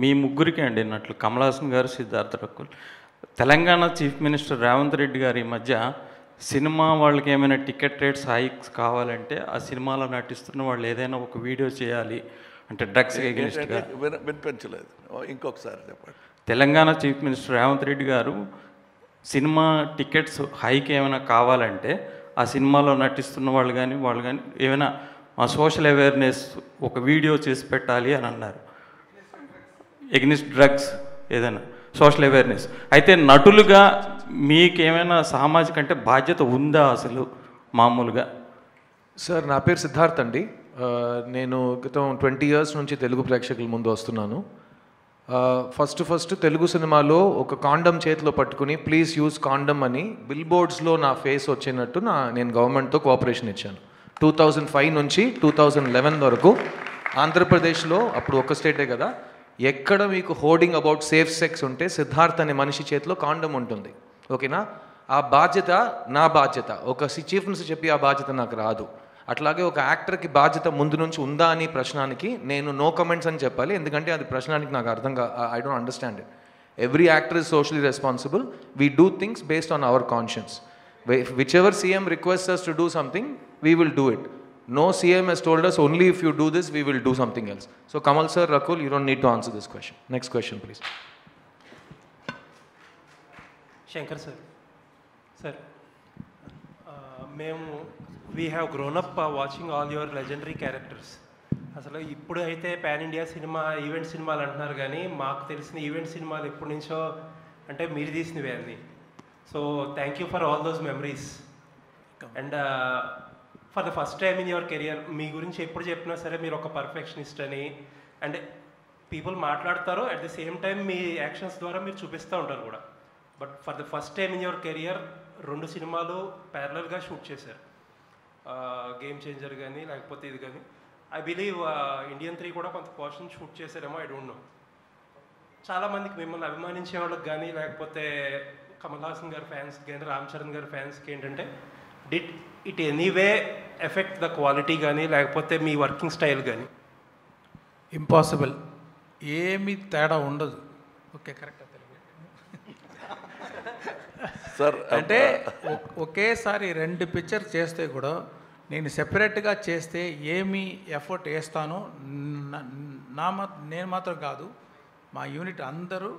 మీ ముగ్గురికి అండి అన్నట్లు కమల్ హాసన్ గారు, సిద్ధార్థ రకుల్. తెలంగాణ చీఫ్ మినిస్టర్ రేవంత్ రెడ్డి గారు ఈ మధ్య సినిమా వాళ్ళకి ఏమైనా టికెట్ రేట్స్ హైక్స్ కావాలంటే ఆ సినిమాలో నటిస్తున్న వాళ్ళు ఏదైనా ఒక వీడియో చేయాలి అంటే డ్రగ్స్ ఎగెనిస్ట్గా. వినిపించలేదు, ఇంకొకసారి చెప్పండి. తెలంగాణ చీఫ్ మినిస్టర్ రేవంత్ రెడ్డి గారు సినిమా టికెట్స్ హైక్ ఏమైనా కావాలంటే ఆ సినిమాలో నటిస్తున్న వాళ్ళు కానీ ఏమైనా సోషల్ అవేర్నెస్ ఒక వీడియో చేసి పెట్టాలి అని అన్నారు. ఎగ్నిస్ట్ డ్రగ్స్ ఏదైనా సోషల్ అవేర్నెస్. అయితే నటులుగా మీకేమైనా సామాజిక అంటే బాధ్యత ఉందా అసలు మామూలుగా? సార్, నా పేరు సిద్ధార్థ్ అండి. నేను క్రితం 20 years నుంచి తెలుగు ప్రేక్షకుల ముందు వస్తున్నాను. ఫస్ట్ తెలుగు సినిమాలో ఒక కాండమ్ చేతిలో పట్టుకుని ప్లీజ్ యూజ్ కాండమ్ అని బిల్ బోర్డ్స్లో నా ఫేస్ వచ్చినట్టు నేను గవర్నమెంట్తో కోఆపరేషన్ ఇచ్చాను. 2005 నుంచి 2011 వరకు ఆంధ్రప్రదేశ్లో, అప్పుడు ఒక స్టేటే కదా, ఎక్కడ మీకు హోర్డింగ్ అబౌట్ సేఫ్ సెక్స్ ఉంటే సిద్ధార్థ్ అనే మనిషి చేతిలో కాండమ్ ఉంటుంది. ఓకేనా? ఆ బాధ్యత నా బాధ్యత. ఒక చీఫ్ మినిస్టర్ చెప్పి ఆ బాధ్యత నాకు రాదు. అట్లాగే ఒక యాక్టర్కి బాధ్యత ముందు నుంచి ఉందా అని ప్రశ్నానికి నేను నో కమెంట్స్ అని చెప్పాలి. ఎందుకంటే అది ప్రశ్నానికి నాకు I don't understand it. Every actor is socially responsible. We do things based on hour conscience. Which ever CM requests us to do something, we will do it. No CM has told us only if you do this, we will do something else. So Kamal sir, Rakul, you don't need to answer this question. Next question, please. Shankar sir. Sir, we have grown up watching all your legendary characters. అసలు ఇప్పుడు అయితే pan India cinema, event సినిమాలు అంటున్నారు, కానీ మాకు తెలిసిన event సినిమాలు ఎప్పటి నుంచో అంటే మీరు తీసినవే అన్నీ. So thank you for all those memories. And for the first time in your career మీ గురించి ఎప్పుడు చెప్పినా సరే మీరు ఒక పర్ఫెక్షనిస్ట్ అని అండ్ పీపుల్ మాట్లాడతారు, అట్ ది సేమ్ టైం మీ యాక్షన్స్ ద్వారా మీరు చూపిస్తూ ఉంటారు కూడా. But for the first time in your career 2 సినిమాలు ప్యారలల్గా షూట్ చేశారు. గేమ్ చేంజర్ కానీ లేకపోతే ఇది కానీ. ఐ బిలీవ్ ఇండియన్ 3 కూడా కొంత పోర్షన్ షూట్ చేశారేమో, ఐ డోంట్ నో. చాలామందికి మిమ్మల్ని అభిమానించే వాళ్ళకి కానీ లేకపోతే కమల్ హాసన్ గారి ఫ్యాన్స్ కానీ రామ్ చరణ్ గారి ఫ్యాన్స్కి ఏంటంటే did it anyway effect the quality కానీ లేకపోతే మీ వర్కింగ్ స్టైల్ కానీ? ఇంపాసిబుల్, ఏమీ తేడా ఉండదు. Okay, correct. సార్ అంటే ఒకేసారి 2 పిక్చర్ చేస్తే కూడా నేను సెపరేట్గా చేస్తే ఏమి ఎఫర్ట్ వేస్తానో నేను మాత్రం కాదు, మా యూనిట్ అందరూ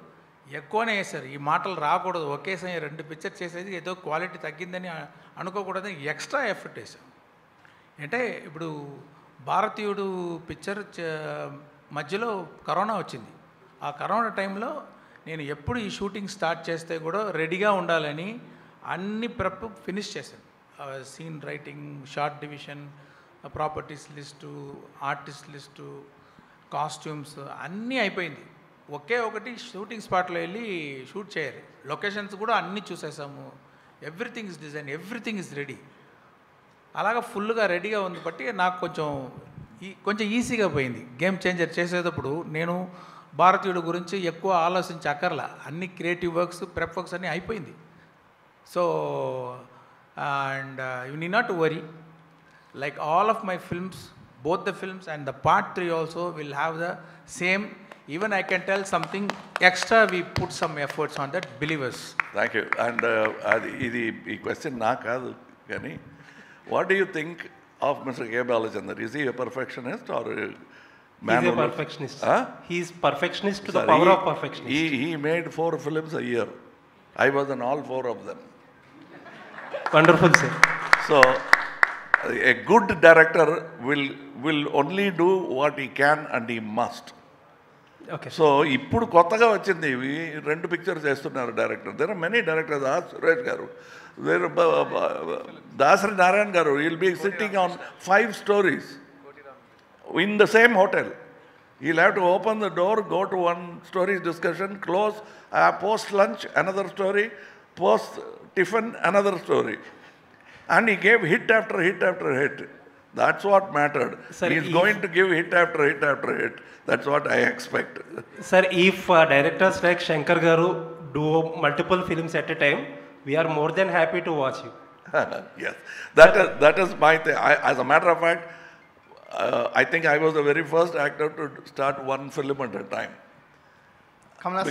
ఎక్కువనే వేశారు. ఈ మాటలు రాకూడదు, ఒకేసారి 2 పిక్చర్ చేసేది ఏదో క్వాలిటీ తగ్గిందని అనుకోకూడదని ఎక్స్ట్రా ఎఫర్ట్ వేసాం. అంటే ఇప్పుడు భారతీయుడు పిక్చర్ మధ్యలో కరోనా వచ్చింది. ఆ కరోనా టైంలో నేను ఎప్పుడు ఈ షూటింగ్ స్టార్ట్ చేస్తే కూడా రెడీగా ఉండాలని అన్ని ప్రెప్ ఫినిష్ చేశాను. Scene writing, short division, properties list, artist list, costumes అన్నీ అయిపోయింది. ఒకే ఒకటి షూటింగ్ స్పాట్లో వెళ్ళి షూట్ చేయాలి. లొకేషన్స్ కూడా అన్నీ చూసేసాము. Everything is design, everything is ready. అలాగా ఫుల్గా రెడీగా ఉంది బట్టి నాకు కొంచెం ఈజీగా పోయింది. గేమ్ చేంజర్ చేసేటప్పుడు నేను భారతీయుడు గురించి ఎక్కువ ఆలోచించక్కర్లా, అన్ని క్రియేటివ్ వర్క్స్, ప్రెప్ వర్క్స్ అన్నీ అయిపోయింది. So and you need not to worry, like all of my films, both the films and the part 3 also will have the same. Even I can tell something extra, we put some efforts on that, believers. Thank you. And ఈ question నా కాదు కానీ, what do you think of Mr. K. Balachandran? Is he a perfectionist or a man? He's a perfectionist. He is perfectionist to the power of perfectionist. He made 4 films a year. I was in all 4 of them. Wonderful, sir. So a good director will only do what he can and he must. Okay. So ఇప్పుడు కొత్తగా వచ్చింది, 2 pictures చేస్తున్నారు director. There are many directors. Suresh garu, Dasari Narayana garu, will be sitting on 5 stories in the same hotel. He'll have to open the door, go to one story discussion, close, post lunch another story, post tiffin another story, and he gave hit after hit after hit. That's what mattered. Sir, he's going to give hit after hit after hit. That's what I expect. Sir, if directors like Shankar Garu do multiple films at a time, we are more than happy to watch you. Yes, that is my thing. As a matter of fact, I think I was the very first actor to start one film at a time. Kamal